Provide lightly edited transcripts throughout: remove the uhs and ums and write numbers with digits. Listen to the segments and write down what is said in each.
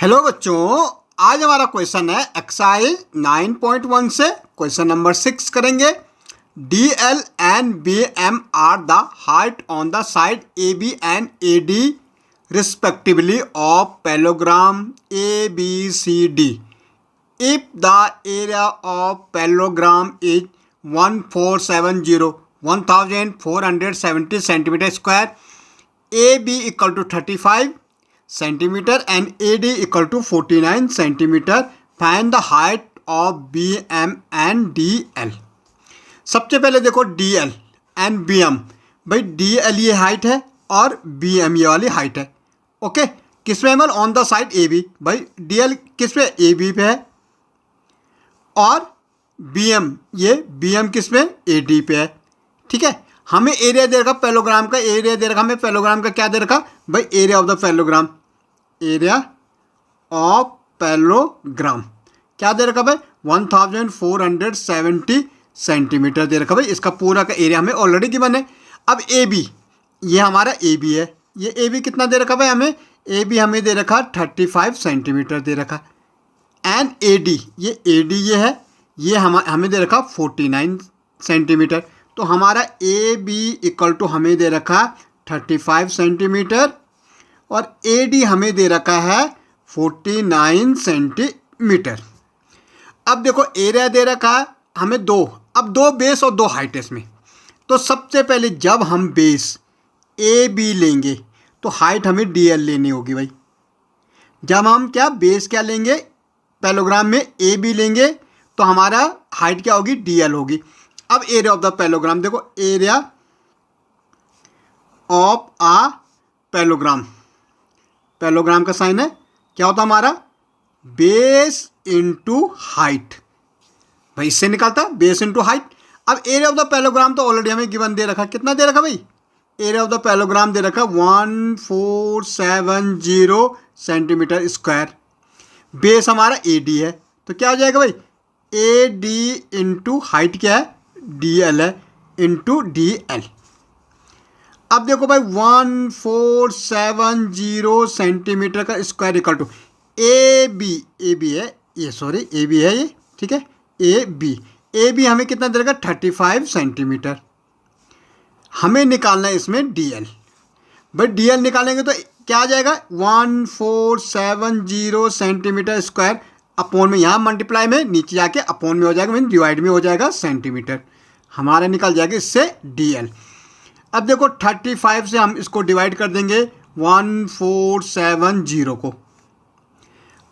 Hello बच्चों, आज हमारा क्वेश्चन है एक्सरसाइज 9.1 से क्वेश्चन नंबर 6 करेंगे। D L and B M are the height on the side A B and A D respectively of parallelogram A B C D if the area of parallelogram is 1470 centimetre square, A B equal to 35 centimetre and A D equal to 49 centimetre. Find the height of B M and D L. सबसे पहले देखो D L and B M. भाई D L ये height है और B M ये वाली height है। ओके, किस पे है? On the side A B. भाई डी एल किस पे? ए बी पे है। और बी एम किस पे? ए डी पे है। ठीक है, हमें एरिया दे रखा पैलोग्राम का, एरिया दे रखा हमें पैलोग्राम का। क्या दे रखा भाई? Area of the parallelogram, area of parallelogram क्या दे रखा भाई? 1470 सेंटीमीटर दे रखा भाई। इसका पूरा का एरिया हमें ऑलरेडी गिवन है। अब ए बी, ये हमारा ए बी है। ये ए बी कितना दे रखा भाई हमें? ए बी हमें दे रखा 35 सेंटीमीटर दे रखा। एंड ए डी, ये ए डी ये है, ये हमें दे रखा 49 सेंटीमीटर। तो हमारा ए बी इक्वल टू हमें दे रखा 35 सेंटीमीटर और ए डी हमें दे रखा है 49 सेंटीमीटर। अब देखो एरिया दे रखा है हमें दो, अब दो बेस और दो हाइट इसमें। तो सबसे पहले जब हम बेस ए बी लेंगे तो हाइट हमें डी एल लेनी होगी भाई। जब हम बेस क्या लेंगे? पैलोग्राम में ए बी लेंगे तो हमारा हाइट क्या होगी? डी एल होगी। अब एरिया ऑफ द पैलोग्राम देखो, area of a parallelogram, parallelogram का साइन है क्या होता हमारा? Base into height. भाई इससे निकलता बेस इनटू हाइट। अब एरिया ऑफ द पैलोग्राम तो ऑलरेडी हमें गिवन दे रखा। कितना दे रखा भाई? एरिया ऑफ द पैलोग्राम दे रखा 1470 सेंटीमीटर स्क्वायर। बेस हमारा ए डी है, तो क्या हो जाएगा भाई? ए डी इंटू हाइट क्या है? डी एल है, इंटू डी एल। अब देखो भाई 1470 सेंटीमीटर का square equal to A B है ये, सॉरी ए बी है ये, ठीक है। ए बी हमें कितना दे रखा? 35 सेंटीमीटर। हमें निकालना है इसमें डी एल। भाई डी एल निकालेंगे तो क्या आ जाएगा? 1470 सेंटीमीटर स्क्वायर अपॉन में, यहाँ मल्टीप्लाई में, नीचे जाके अपॉन में हो जाएगा, मीन डिवाइड में हो जाएगा सेंटीमीटर। हमारा निकल जाएगा इससे डी एल। अब देखो 35 से हम इसको डिवाइड कर देंगे 1470 को।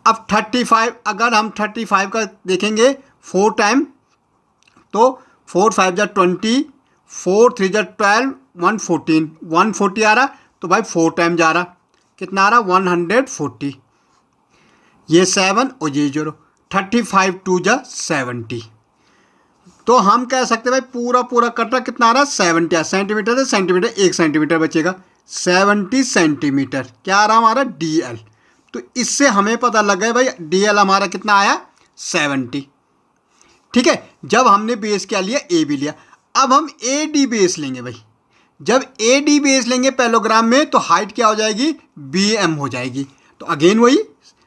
अब 35, अगर हम 35 का देखेंगे 4 टाइम तो 4 5 जा 20, 4 3 जा 12, 114, 140 आ रहा। तो भाई 4 टाइम जा रहा, कितना आ रहा? 140। ये 7 और ये 0, 35 2 जा 70। तो हम कह सकते हैं भाई पूरा कट रहा, कितना आ रहा? 70 सेंटीमीटर से सेंटीमीटर 1 सेंटीमीटर बचेगा, 70 सेंटीमीटर। क्या आ रहा हमारा? D L. तो इससे हमें पता लग गया भाई डी एल हमारा कितना आया? 70। ठीक है, जब हमने बेस क्या लिया? ए बी लिया। अब हम ए डी बेस लेंगे भाई। जब ए डी बेस लेंगे पैलोग्राम में तो हाइट क्या हो जाएगी? बी एम हो जाएगी। तो अगेन वही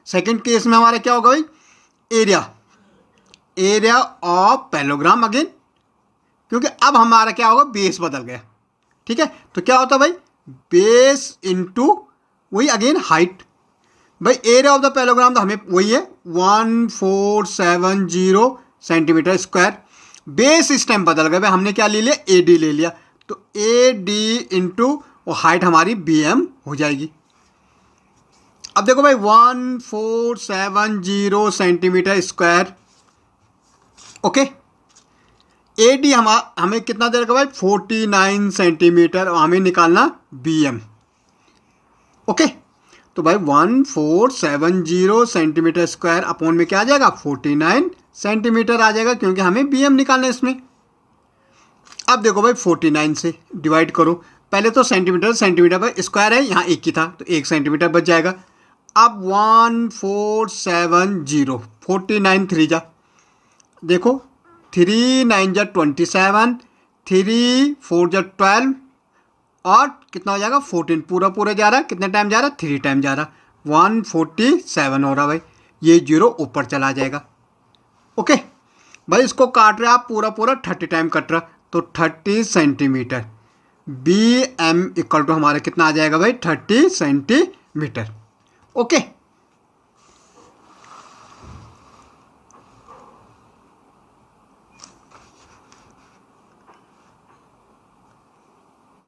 सेकंड केस में हमारा क्या होगा भाई? एरिया ऑफ पैलोग्राम अगेन, क्योंकि अब हमारा क्या होगा? बेस बदल गया। ठीक है, तो क्या होता भाई? बेस इनटू वही अगेन हाइट। भाई एरिया ऑफ द पैलोग्राम तो हमें वही है 1470 सेंटीमीटर स्क्वायर। बेस इस टाइम बदल गया भाई, हमने क्या ले लिया? ए डी ले लिया। तो ए डी इंटू और हाइट हमारी बी एम हो जाएगी। अब देखो भाई 1470 centimetre square. Okay, A D हमें कितना दे रखा भाई? 49 सेंटीमीटर और हमें निकालना बी एम। ओके, तो भाई 1470 सेंटीमीटर स्क्वायर अपॉन में क्या आ जाएगा? 49 सेंटीमीटर आ जाएगा, क्योंकि हमें बी एम निकालना है इसमें। अब देखो भाई 49 से डिवाइड करो। पहले तो सेंटीमीटर पर स्क्वायर है, यहाँ 1 की था तो 1 सेंटीमीटर बच जाएगा। अब 1470, 49 3 जा, देखो 3 9 जा 27, 3 4 जा 12 और कितना हो जाएगा 14, पूरा जा रहा है, कितने टाइम जा रहा है 3 टाइम जा रहा। 147 हो रहा भाई, ये 0 ऊपर चला जाएगा। ओके भाई, इसको काट रहे आप पूरा पूरा 30 टाइम कट रहा, तो 30 सेंटीमीटर। BM इक्वल टू हमारा कितना आ जाएगा भाई, 30 सेंटीमीटर। ओके।